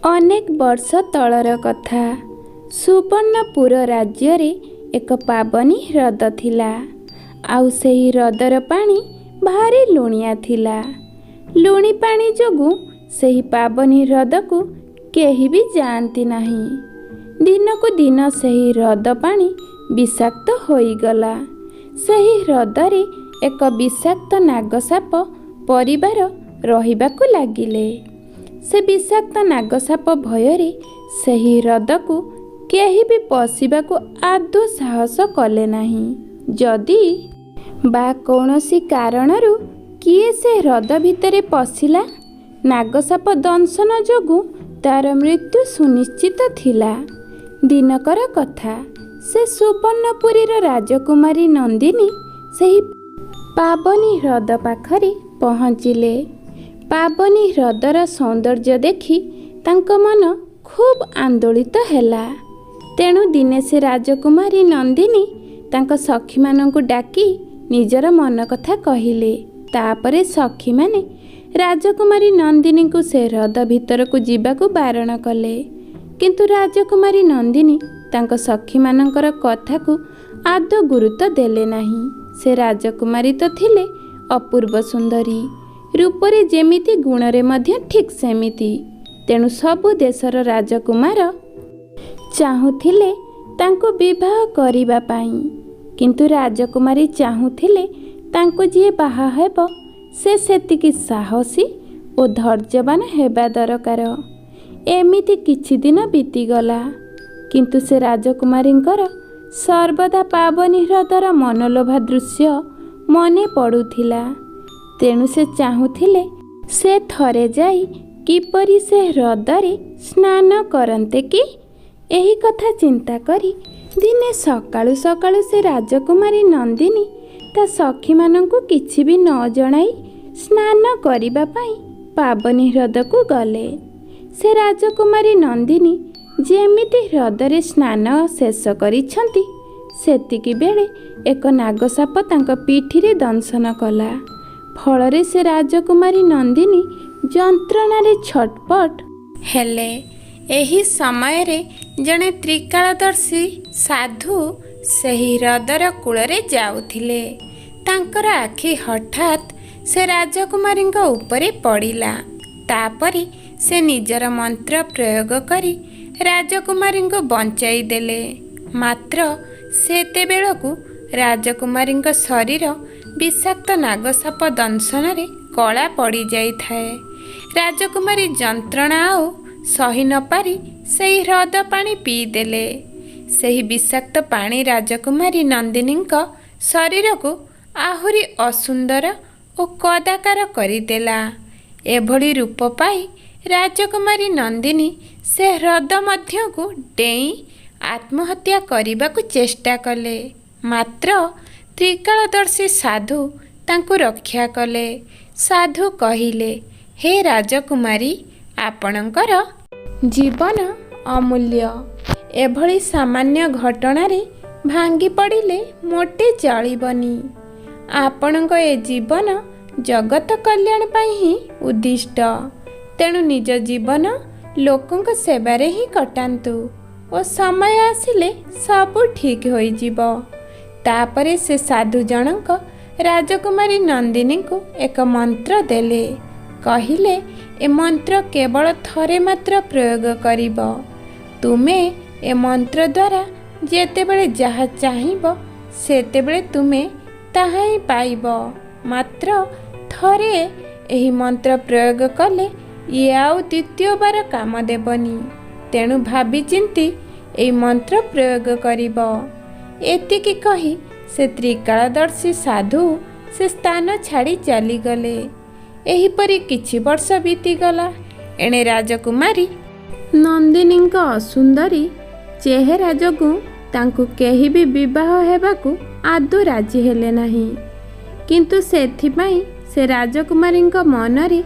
ଅନେକ ବର୍ଷ ତଳର କଥା। ସୁବର୍ଣ୍ଣପୁର ରାଜ୍ୟରେ ଏକ ପାବନୀ ହ୍ରଦ ଥିଲା। ଆଉ ସେହି ହ୍ରଦର ପାଣି ଭାରି ଲୁଣିଆ ଥିଲା। ଲୁଣି ପାଣି ଯୋଗୁଁ ସେହି ପାବନୀ ହ୍ରଦକୁ କେହି ବି ଯାଆନ୍ତି ନାହିଁ। ଦିନକୁ ଦିନ ସେହି ହ୍ରଦ ପାଣି ବିଷାକ୍ତ ହୋଇଗଲା। ସେହି ହ୍ରଦରେ ଏକ ବିଷାକ୍ତ ନାଗସାପ ପରିବାର ରହିବାକୁ ଲାଗିଲେ। ସେ ବିଷାକ୍ତ ନାଗସାପ ଭୟରେ ସେହି ହ୍ରଦକୁ କେହି ବି ପଶିବାକୁ ଆଦୌ ସାହସ କଲେ ନାହିଁ। ଯଦି ବା କୌଣସି କାରଣରୁ କିଏ ସେ ହ୍ରଦ ଭିତରେ ପଶିଲା, ନାଗସାପ ଦଂଶନ ଯୋଗୁଁ ତାର ମୃତ୍ୟୁ ସୁନିଶ୍ଚିତ ଥିଲା। ଦିନକର କଥା, ସେ ସୁବର୍ଣ୍ଣପୁରୀର ରାଜକୁମାରୀ ନନ୍ଦିନୀ ସେହି ପାବନୀ ହ୍ରଦ ପାଖରେ ପହଞ୍ଚିଲେ। ପାବନୀ ହ୍ରଦର ସୌନ୍ଦର୍ଯ୍ୟ ଦେଖି ତାଙ୍କ ମନ ଖୁବ୍ ଆନ୍ଦୋଳିତ ହେଲା। ତେଣୁ ଦିନେ ସେ ରାଜକୁମାରୀ ନନ୍ଦିନୀ ତାଙ୍କ ସଖୀମାନଙ୍କୁ ଡାକି ନିଜର ମନ କଥା କହିଲେ। ତାପରେ ସଖୀମାନେ ରାଜକୁମାରୀ ନନ୍ଦିନୀଙ୍କୁ ସେ ହ୍ରଦ ଭିତରକୁ ଯିବାକୁ ବାରଣ କଲେ। କିନ୍ତୁ ରାଜକୁମାରୀ ନନ୍ଦିନୀ ତାଙ୍କ ସଖୀମାନଙ୍କର କଥାକୁ ଆଦୌ ଗୁରୁତ୍ୱ ଦେଲେ ନାହିଁ। ସେ ରାଜକୁମାରୀ ତ ଥିଲେ ଅପୂର୍ବ ସୁନ୍ଦରୀ, ରୂପରେ ଯେମିତି ଗୁଣରେ ମଧ୍ୟ ଠିକ୍ ସେମିତି। ତେଣୁ ସବୁ ଦେଶର ରାଜକୁମାର ଚାହୁଁଥିଲେ ତାଙ୍କୁ ବିବାହ କରିବା ପାଇଁ। କିନ୍ତୁ ରାଜକୁମାରୀ ଚାହୁଁଥିଲେ ତାଙ୍କୁ ଯିଏ ବାହା ହେବ ସେ ସେତିକି ସାହସୀ ଓ ଧୈର୍ଯ୍ୟବାନ ହେବା ଦରକାର। ଏମିତି କିଛି ଦିନ ବିତିଗଲା। କିନ୍ତୁ ସେ ରାଜକୁମାରୀଙ୍କର ସର୍ବଦା ପାବନୀ ହ୍ରଦର ମନଲୋଭା ଦୃଶ୍ୟ ମନେ ପଡ଼ୁଥିଲା। ତେଣୁ ସେ ଚାହୁଁଥିଲେ ସେ ଥରେ ଯାଇ କିପରି ସେ ହ୍ରଦରେ ସ୍ନାନ କରନ୍ତେ କି। ଏହି କଥା ଚିନ୍ତା କରି ଦିନେ ସକାଳୁ ସକାଳୁ ସେ ରାଜକୁମାରୀ ନନ୍ଦିନୀ ତା ସଖୀମାନଙ୍କୁ କିଛି ବି ନ ଜଣାଇ ସ୍ନାନ କରିବା ପାଇଁ ପାବନୀ ହ୍ରଦକୁ ଗଲେ। ସେ ରାଜକୁମାରୀ ନନ୍ଦିନୀ ଯେମିତି ହ୍ରଦରେ ସ୍ନାନ ଶେଷ କରିଛନ୍ତି, ସେତିକି ବେଳେ ଏକ ନାଗସାପ ତାଙ୍କ ପିଠିରେ ଦଂଶନ କଲା। ଫଳରେ ସେ ରାଜକୁମାରୀ ନନ୍ଦିନୀ ଯନ୍ତ୍ରଣାରେ ଛଟପଟ ହେଲେ। ଏହି ସମୟରେ ଜଣେ ତ୍ରିକାଳଦର୍ଶୀ ସାଧୁ ସେହି ହ୍ରଦର କୂଳରେ ଯାଉଥିଲେ। ତାଙ୍କର ଆଖି ହଠାତ୍ ସେ ରାଜକୁମାରୀଙ୍କ ଉପରେ ପଡ଼ିଲା। ତାପରେ ସେ ନିଜର ମନ୍ତ୍ର ପ୍ରୟୋଗ କରି ରାଜକୁମାରୀଙ୍କୁ ବଞ୍ଚାଇ ଦେଲେ। ମାତ୍ର ସେତେବେଳକୁ ରାଜକୁମାରୀଙ୍କ ଶରୀର ବିଷାକ୍ତ ନାଗସାପ ଦଂଶନରେ କଳା ପଡ଼ିଯାଇଥାଏ। ରାଜକୁମାରୀ ଯନ୍ତ୍ରଣା ଆଉ ସହି ନ ପାରି ସେହି ହ୍ରଦ ପାଣି ପିଇଦେଲେ। ସେହି ବିଷାକ୍ତ ପାଣି ରାଜକୁମାରୀ ନନ୍ଦିନୀଙ୍କ ଶରୀରକୁ ଆହୁରି ଅସୁନ୍ଦର ଓ କଦାକାର କରିଦେଲା। ଏଭଳି ରୂପ ପାଇ ରାଜକୁମାରୀ ନନ୍ଦିନୀ ସେ ହ୍ରଦ ମଧ୍ୟକୁ ଡେଇଁ ଆତ୍ମହତ୍ୟା କରିବାକୁ ଚେଷ୍ଟା କଲେ। ମାତ୍ର ତ୍ରିକାଳଦର୍ଶୀ ସାଧୁ ତାଙ୍କୁ ରକ୍ଷା କଲେ। ସାଧୁ କହିଲେ, ହେ ରାଜକୁମାରୀ, ଆପଣଙ୍କର ଜୀବନ ଅମୂଲ୍ୟ। ଏଭଳି ସାମାନ୍ୟ ଘଟଣାରେ ଭାଙ୍ଗି ପଡ଼ିଲେ ମୋଟେ ଚଳିବନି। ଆପଣଙ୍କ ଏ ଜୀବନ ଜଗତ କଲ୍ୟାଣ ପାଇଁ ହିଁ ଉଦ୍ଦିଷ୍ଟ। ତେଣୁ ନିଜ ଜୀବନ ଲୋକଙ୍କ ସେବାରେ ହିଁ କଟାନ୍ତୁ ଓ ସମୟ ଆସିଲେ ସବୁ ଠିକ୍ ହୋଇଯିବ। ତାପରେ ସେ ସାଧୁ ଜଣଙ୍କ ରାଜକୁମାରୀ ନନ୍ଦିନୀଙ୍କୁ ଏକ ମନ୍ତ୍ର ଦେଲେ। କହିଲେ, ଏ ମନ୍ତ୍ର କେବଳ ଥରେ ମାତ୍ର ପ୍ରୟୋଗ କରିବ। ତୁମେ ଏ ମନ୍ତ୍ର ଦ୍ୱାରା ଯେତେବେଳେ ଯାହା ଚାହିଁବ ସେତେବେଳେ ତୁମେ ତାହା ହିଁ ପାଇବ। ମାତ୍ର ଥରେ ଏହି ମନ୍ତ୍ର ପ୍ରୟୋଗ କଲେ ଇଏ ଆଉ ଦ୍ୱିତୀୟବାର କାମ ଦେବନି। ତେଣୁ ଭାବିଚିନ୍ତି ଏହି ମନ୍ତ୍ର ପ୍ରୟୋଗ କରିବ। ଏତିକି କହି ସେ ତ୍ରିକାଳଦର୍ଶୀ ସାଧୁ ସେ ସ୍ଥାନ ଛାଡ଼ି ଚାଲିଗଲେ। ଏହିପରି କିଛି ବର୍ଷ ବିତିଗଲା। ଏଣେ ରାଜକୁମାରୀ ନନ୍ଦିନୀଙ୍କ ଅସୁନ୍ଦରୀ ଚେହେରା ଯୋଗୁଁ ତାଙ୍କୁ କେହି ବି ବିବାହ ହେବାକୁ ଆଦୌ ରାଜି ହେଲେ ନାହିଁ। କିନ୍ତୁ ସେଥିପାଇଁ ସେ ରାଜକୁମାରୀଙ୍କ ମନରେ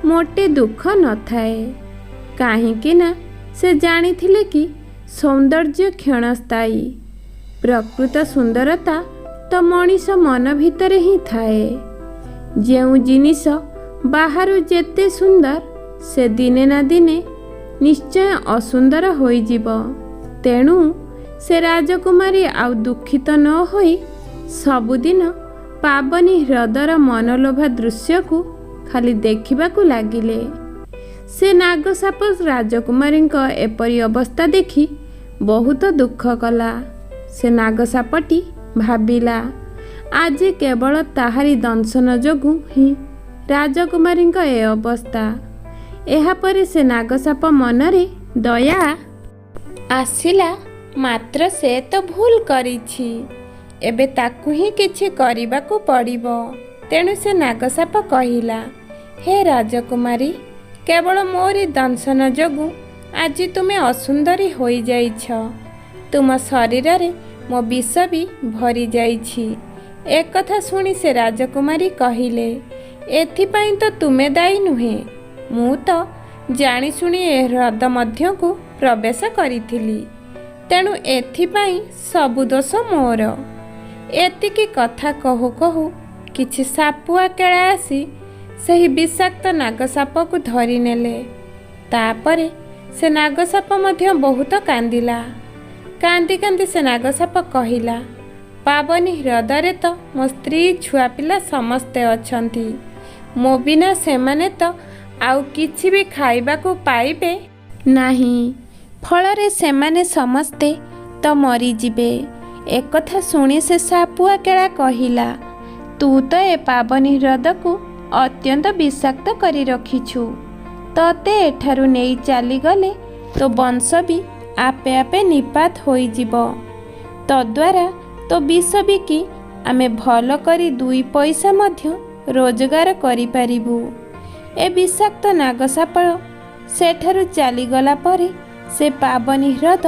ମୋଟେ ଦୁଃଖ ନଥାଏ। କାହିଁକି ନା ସେ ଜାଣିଥିଲେ କି ସୌନ୍ଦର୍ଯ୍ୟ କ୍ଷଣସ୍ଥାୟୀ। ପ୍ରକୃତ ସୁନ୍ଦରତା ତ ମଣିଷ ମନ ଭିତରେ ହିଁ ଥାଏ। ଯେଉଁ ଜିନିଷ ବାହାରୁ ଯେତେ ସୁନ୍ଦର ସେ ଦିନେ ନା ଦିନେ ନିଶ୍ଚୟ ଅସୁନ୍ଦର ହୋଇଯିବ। ତେଣୁ ସେ ରାଜକୁମାରୀ ଆଉ ଦୁଃଖିତ ନ ହୋଇ ସବୁଦିନ ପାବନୀ ହ୍ରଦର ମନଲୋଭା ଦୃଶ୍ୟକୁ ଖାଲି ଦେଖିବାକୁ ଲାଗିଲେ। ସେ ନାଗସାପ ରାଜକୁମାରୀଙ୍କ ଏପରି ଅବସ୍ଥା ଦେଖି ବହୁତ ଦୁଃଖ କଲା। ସେ ନାଗସାପଟି ଭାବିଲା, ଆଜି କେବଳ ତାହାରି ଦଂଶନ ଯୋଗୁଁ ହିଁ ରାଜକୁମାରୀଙ୍କ ଏ ଅବସ୍ଥା। ଏହାପରେ ସେ ନାଗସାପ ମନରେ ଦୟା ଆସିଲା, ମାତ୍ର ସେ ତ ଭୁଲ କରିଛି, ଏବେ ତାକୁ ହିଁ କିଛି କରିବାକୁ ପଡ଼ିବ। ତେଣୁ ସେ ନାଗସାପ କହିଲା, ହେ ରାଜକୁମାରୀ, କେବଳ ମୋରି ଦଂଶନ ଯୋଗୁଁ ଆଜି ତୁମେ ଅସୁନ୍ଦରୀ ହୋଇଯାଇଛ। ତୁମ ଶରୀରରେ ମୋ ବିଷ ବି ଭରି ଯାଇଛି। ଏକଥା ଶୁଣି ସେ ରାଜକୁମାରୀ କହିଲେ, ଏଥିପାଇଁ ତ ତୁମେ ଦାୟୀ ନୁହେଁ। ମୁଁ ତ ଜାଣିଶୁଣି ଏ ହ୍ରଦ ମଧ୍ୟକୁ ପ୍ରବେଶ କରିଥିଲି, ତେଣୁ ଏଥିପାଇଁ ସବୁ ଦୋଷ ମୋର। ଏତିକି କଥା କହୁ କହୁ କିଛି ସାପୁଆ କେଳା ଆସି ସେହି ବିଷାକ୍ତ ନାଗସାପକୁ ଧରି ନେଲେ। ତାପରେ ସେ ନାଗସାପ ମଧ୍ୟ ବହୁତ କାନ୍ଦିଲା। କାନ୍ଦି କାନ୍ଦି ସେ ନାଗସାପ କହିଲା, ପାବନୀ ହ୍ରଦରେ ତ ମୋ ସ୍ତ୍ରୀ ଛୁଆପିଲା ସମସ୍ତେ ଅଛନ୍ତି। ମୋ ବିନା ସେମାନେ ତ ଆଉ କିଛି ବି ଖାଇବାକୁ ପାଇବେ ନାହିଁ। ଫଳରେ ସେମାନେ ସମସ୍ତେ ତ ମରିଯିବେ। ଏକଥା ଶୁଣି ସେ ସାପୁଆ କେଳା କହିଲା, ତୁ ତ ଏ ପାବନୀ ହ୍ରଦକୁ ଅତ୍ୟନ୍ତ ବିଷାକ୍ତ କରି ରଖିଛୁ। ତତେ ଏଠାରୁ ନେଇ ଚାଲିଗଲେ ତୋ ବଂଶ ବି ଆପେ ଆପେ ନିପାତ ହୋଇଯିବ। ତଦ୍ୱାରା ତୋ ବିଷ ବିକି ଆମେ ଭଲ କରି 2 ପଇସା ମଧ୍ୟ ରୋଜଗାର କରିପାରିବୁ। ଏ ବିଷାକ୍ତ ନାଗସାପ ସେଠାରୁ ଚାଲିଗଲା ପରେ ସେ ପାବନୀ ହ୍ରଦ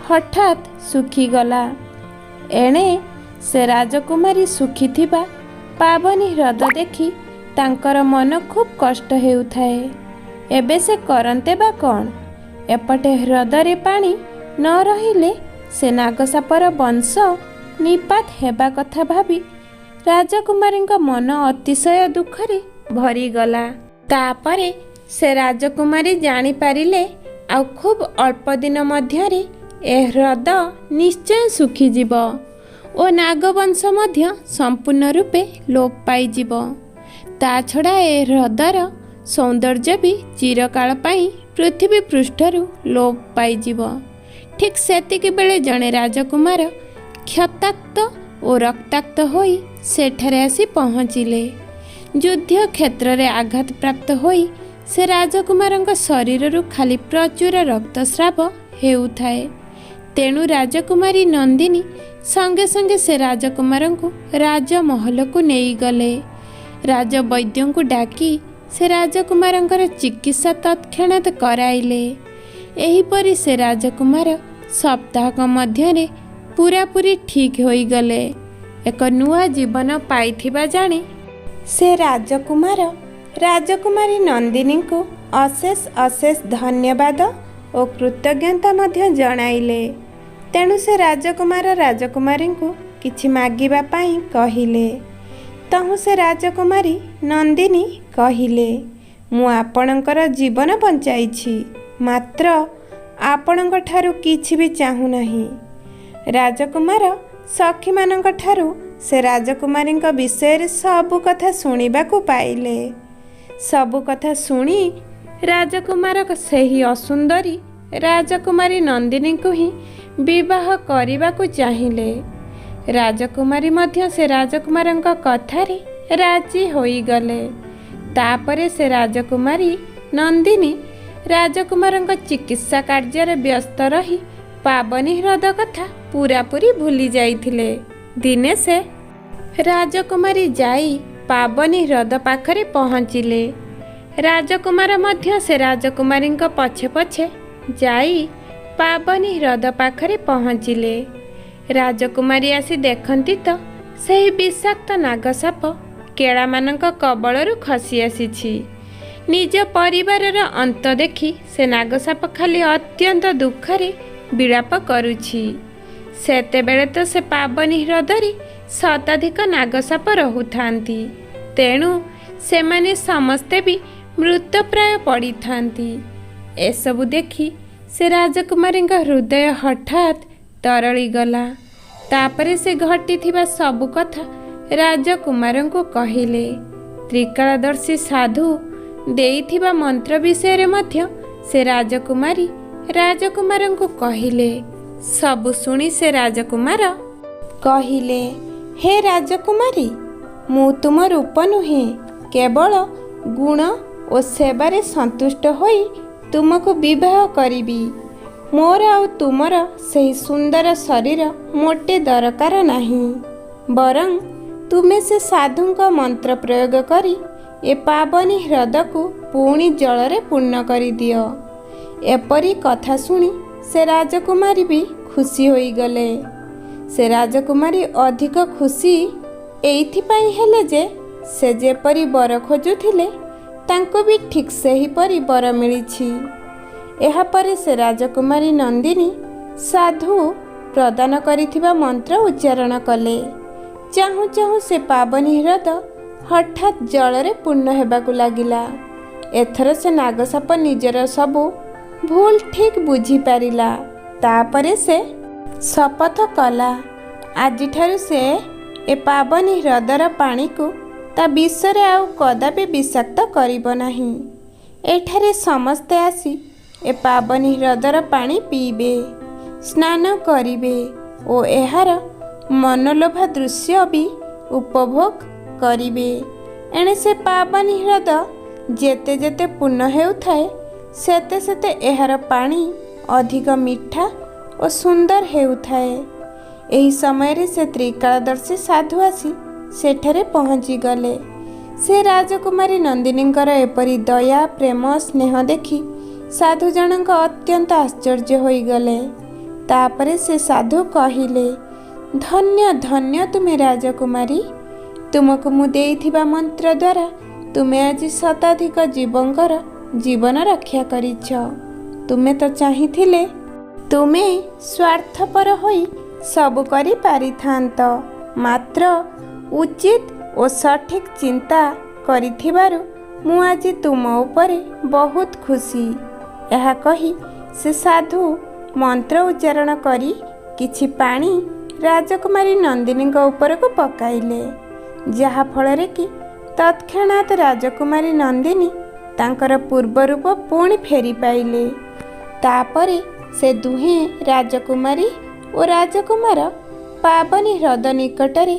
ହଠାତ୍ ଶୁଖିଗଲା। ଏଣେ ସେ ରାଜକୁମାରୀ ଶୁଖିଥିବା ପାବନୀ ହ୍ରଦ ଦେଖି ତାଙ୍କର ମନ ଖୁବ୍ କଷ୍ଟ ହେଉଥାଏ। ଏବେ ସେ କରନ୍ତେ ବା କ'ଣ? ଏପଟେ ହ୍ରଦରେ ପାଣି ନ ରହିଲେ ସେ ନାଗସାପର ବଂଶ ନିପାତ ହେବା କଥା ଭାବି ରାଜକୁମାରୀଙ୍କ ମନ ଅତିଶୟ ଦୁଃଖରେ ଭରିଗଲା। ତାପରେ ସେ ରାଜକୁମାରୀ ଜାଣିପାରିଲେ ଆଉ ଖୁବ୍ ଅଳ୍ପ ଦିନ ମଧ୍ୟରେ ଏ ହ୍ରଦ ନିଶ୍ଚୟ ଶୁଖିଯିବ ଓ ନାଗବଂଶ ମଧ୍ୟ ସମ୍ପୂର୍ଣ୍ଣ ରୂପେ ଲୋପ ପାଇଯିବ। ତା ଛଡ଼ା ଏ ହ୍ରଦର ସୌନ୍ଦର୍ଯ୍ୟ ବି ଚିରକାଳ ପାଇଁ ପୃଥିବୀ ପୃଷ୍ଠରୁ ଲୋପ ପାଇଯିବ। ଠିକ୍ ସେତିକି ବେଳେ ଜଣେ ରାଜକୁମାର କ୍ଷତାକ୍ତ ଓ ରକ୍ତାକ୍ତ ହୋଇ ସେଠାରେ ଆସି ପହଞ୍ଚିଲେ। ଯୁଦ୍ଧ କ୍ଷେତ୍ରରେ ଆଘାତପ୍ରାପ୍ତ ହୋଇ ସେ ରାଜକୁମାରଙ୍କ ଶରୀରରୁ ଖାଲି ପ୍ରଚୁର ରକ୍ତସ୍ରାବ ହେଉଥାଏ। ତେଣୁ ରାଜକୁମାରୀ ନନ୍ଦିନୀ ସଙ୍ଗେ ସଙ୍ଗେ ସେ ରାଜକୁମାରଙ୍କୁ ରାଜମହଲକୁ ନେଇଗଲେ। ରାଜବୈଦ୍ୟଙ୍କୁ ଡାକି ସେ ରାଜକୁମାରଙ୍କର ଚିକିତ୍ସା ତତ୍କ୍ଷଣାତ୍ କରାଇଲେ। ଏହିପରି ସେ ରାଜକୁମାର ସପ୍ତାହକ ମଧ୍ୟରେ ପୂରାପୂରି ଠିକ୍ ହୋଇଗଲେ। ଏକ ନୂଆ ଜୀବନ ପାଇଥିବା ଜାଣି ସେ ରାଜକୁମାର ରାଜକୁମାରୀ ନନ୍ଦିନୀଙ୍କୁ ଅଶେଷ ଅଶେଷ ଧନ୍ୟବାଦ ଓ କୃତଜ୍ଞତା ମଧ୍ୟ ଜଣାଇଲେ। ତେଣୁ ସେ ରାଜକୁମାର ରାଜକୁମାରୀଙ୍କୁ କିଛି ମାଗିବା ପାଇଁ କହିଲେ। ତହୁଁ ସେ ରାଜକୁମାରୀ ନନ୍ଦିନୀ କହିଲେ, ମୁଁ ଆପଣଙ୍କର ଜୀବନ ବଞ୍ଚାଇଛି, ମାତ୍ର ଆପଣଙ୍କ ଠାରୁ କିଛି ବି ଚାହୁଁନାହିଁ। ରାଜକୁମାର ସଖୀମାନଙ୍କ ଠାରୁ ସେ ରାଜକୁମାରୀଙ୍କ ବିଷୟରେ ସବୁ କଥା ଶୁଣିବାକୁ ପାଇଲେ। ସବୁ କଥା ଶୁଣି ରାଜକୁମାର ସେହି ଅସୁନ୍ଦରୀ ରାଜକୁମାରୀ ନନ୍ଦିନୀଙ୍କୁ ହିଁ ବିବାହ କରିବାକୁ ଚାହିଁଲେ। ରାଜକୁମାରୀ ମଧ୍ୟ ସେ ରାଜକୁମାରଙ୍କ କଥାରେ ରାଜି ହୋଇଗଲେ। ତାପରେ ସେ ରାଜକୁମାରୀ ନନ୍ଦିନୀ ରାଜକୁମାରଙ୍କ ଚିକିତ୍ସା କାର୍ଯ୍ୟରେ ବ୍ୟସ୍ତ ରହି ପାବନୀ ହ୍ରଦ କଥା ପୂରାପୂରି ଭୁଲି ଯାଇଥିଲେ। ଦିନେ ସେ ରାଜକୁମାରୀ ଯାଇ ପାବନୀ ହ୍ରଦ ପାଖରେ ପହଞ୍ଚିଲେ। ରାଜକୁମାର ମଧ୍ୟ ସେ ରାଜକୁମାରୀଙ୍କ ପଛେ ପଛେ ଯାଇ ପାବନୀ ହ୍ରଦ ପାଖରେ ପହଞ୍ଚିଲେ। ରାଜକୁମାରୀ ଆସି ଦେଖନ୍ତି ତ ସେହି ବିଷାକ୍ତ ନାଗସାପ କେଳାମାନଙ୍କ କବଳରୁ ଖସି ଆସିଛି। ନିଜ ପରିବାରର ଅନ୍ତ ଦେଖି ସେ ନାଗସାପ ଖାଲି ଅତ୍ୟନ୍ତ ଦୁଃଖରେ ବିଳାପ କରୁଛି। ସେତେବେଳେ ତ ସେ ପାବନୀ ହ୍ରଦରେ ଶତାଧିକ ନାଗସାପ ରହୁଥାନ୍ତି। ତେଣୁ ସେମାନେ ସମସ୍ତେ ବି ମୃତପ୍ରାୟ ପଡ଼ିଥାନ୍ତି। ଏସବୁ ଦେଖି ସେ ରାଜକୁମାରୀଙ୍କ ହୃଦୟ ହଠାତ୍ ତରଳିଗଲା। ତାପରେ ସେ ଘଟିଥିବା ସବୁ କଥା ରାଜକୁମାରଙ୍କୁ କହିଲେ। ତ୍ରିକାଳଦର୍ଶୀ ସାଧୁ ଦେଇଥିବା ମନ୍ତ୍ର ବିଷୟରେ ମଧ୍ୟ ସେ ରାଜକୁମାରଙ୍କୁ କହିଲେ। ସବୁ ଶୁଣି ସେ ରାଜକୁମାର କହିଲେ, ହେ ରାଜକୁମାରୀ, ମୁଁ ତୁମ ରୂପ ନୁହେଁ, କେବଳ ଗୁଣ ଓ ସେବାରେ ସନ୍ତୁଷ୍ଟ ହୋଇ ତୁମକୁ ବିବାହ କରିବି। ମୋର ଆଉ ତୁମର ସେହି ସୁନ୍ଦର ଶରୀର ମୋଟେ ଦରକାର ନାହିଁ। ବରଂ ତୁମେ ସେ ସାଧୁଙ୍କ ମନ୍ତ୍ର ପ୍ରୟୋଗ କରି ଏ ପାବନୀ ହ୍ରଦକୁ ପୁଣି ଜଳରେ ପୂର୍ଣ୍ଣ କରିଦିଅ। ଏପରି କଥା ଶୁଣି ସେ ରାଜକୁମାରୀ ବି ଖୁସି ହୋଇଗଲେ। ସେ ରାଜକୁମାରୀ ଅଧିକ ଖୁସି ଏଇଥିପାଇଁ ହେଲେ ଯେ ସେ ଯେପରି ବର ଖୋଜୁଥିଲେ ତାଙ୍କୁ ବି ଠିକ୍ ସେହିପରି ବର ମିଳିଛି। ଏହାପରେ ସେ ରାଜକୁମାରୀ ନନ୍ଦିନୀ ସାଧୁ ପ୍ରଦାନ କରିଥିବା ମନ୍ତ୍ର ଉଚ୍ଚାରଣ କଲେ। ଚାହୁଁ ଚାହୁଁ ସେ ପାବନୀ ହ୍ରଦ ହଠାତ୍ ଜଳରେ ପୂର୍ଣ୍ଣ ହେବାକୁ ଲାଗିଲା। ଏଥର ସେ ନାଗସାପ ନିଜର ସବୁ ଭୁଲ ଠିକ୍ ବୁଝିପାରିଲା। ତାପରେ ସେ ଶପଥ କଲା, ଆଜିଠାରୁ ସେ ଏ ପାବନୀ ହ୍ରଦର ପାଣିକୁ ତା ବିଷରେ ଆଉ କଦାପି ବିଷାକ୍ତ କରିବ ନାହିଁ। ଏଠାରେ ସମସ୍ତେ ଆସି ଏ ପାବନୀ ହ୍ରଦର ପାଣି ପିଇବେ, ସ୍ନାନ କରିବେ ଓ ଏହାର ମନଲୋଭା ଦୃଶ୍ୟ ବି ଉପଭୋଗ କରିବେ। ଏଣେ ସେ ପାବନୀ ହ୍ରଦ ଯେତେ ଯେତେ ପୂର୍ଣ୍ଣ ହେଉଥାଏ ସେତେ ସେତେ ଏହାର ପାଣି ଅଧିକ ମିଠା ଓ ସୁନ୍ଦର ହେଉଥାଏ। ଏହି ସମୟରେ ସେ ତ୍ରିକାଳଦର୍ଶୀ ସାଧୁ ଆସି ସେଠାରେ ପହଞ୍ଚିଗଲେ। ସେ ରାଜକୁମାରୀ ନନ୍ଦିନୀଙ୍କର ଏପରି ଦୟା, ପ୍ରେମ, ସ୍ନେହ ଦେଖି ସାଧୁ ଜଣଙ୍କ ଅତ୍ୟନ୍ତ ଆଶ୍ଚର୍ଯ୍ୟ ହୋଇଗଲେ। ତାପରେ ସେ ସାଧୁ କହିଲେ, ଧନ୍ୟ ଧନ୍ୟ ତୁମେ ରାଜକୁମାରୀ, ତୁମକୁ ମୁଁ ଦେଇଥିବା ମନ୍ତ୍ର ଦ୍ୱାରା ତୁମେ ଆଜି ଶତାଧିକ ଜୀବଙ୍କର ଜୀବନ ରକ୍ଷା କରିଛ। ତୁମେ ତ ଚାହିଁଥିଲେ ତୁମେ ସ୍ୱାର୍ଥପର ହୋଇ ସବୁ କରିପାରିଥାନ୍ତ, ମାତ୍ର ଉଚିତ ଓ ସଠିକ୍ ଚିନ୍ତା କରିଥିବାରୁ ମୁଁ ଆଜି ତୁମ ଉପରେ ବହୁତ ଖୁସି। ଏହା କହି ସେ ସାଧୁ ମନ୍ତ୍ର ଉଚ୍ଚାରଣ କରି କିଛି ପାଣି ରାଜକୁମାରୀ ନନ୍ଦିନୀଙ୍କ ଉପରକୁ ପକାଇଲେ, ଯାହାଫଳରେ କି ତତ୍କ୍ଷଣାତ୍ ରାଜକୁମାରୀ ନନ୍ଦିନୀ ତାଙ୍କର ପୂର୍ବ ରୂପ ପୁଣି ଫେରି ପାଇଲେ। ତାପରେ ସେ ଦୁହେଁ ରାଜକୁମାରୀ ଓ ରାଜକୁମାର ପାବନୀ ହ୍ରଦ ନିକଟରେ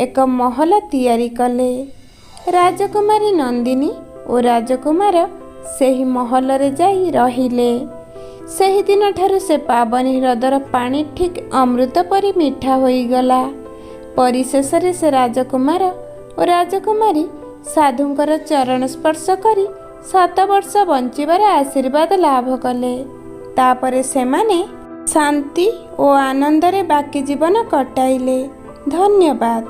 ଏକ ମହଲ ତିଆରି କଲେ। ରାଜକୁମାରୀ ନନ୍ଦିନୀ ଓ ରାଜକୁମାର ସେହି ମହଲରେ ଯାଇ ରହିଲେ। ସେହିଦିନ ଠାରୁ ସେ ପାବନୀ ହ୍ରଦର ପାଣି ଠିକ୍ ଅମୃତ ପରି ମିଠା ହୋଇଗଲା। ପରିଶେଷରେ ସେ ରାଜକୁମାର ଓ ରାଜକୁମାରୀ ସାଧୁଙ୍କର ଚରଣ ସ୍ପର୍ଶ କରି 7 ବର୍ଷ ବଞ୍ଚିବାର ଆଶୀର୍ବାଦ ଲାଭ କଲେ। ତାପରେ ସେମାନେ ଶାନ୍ତି ଓ ଆନନ୍ଦରେ ବାକି ଜୀବନ କଟାଇଲେ। ଧନ୍ୟବାଦ।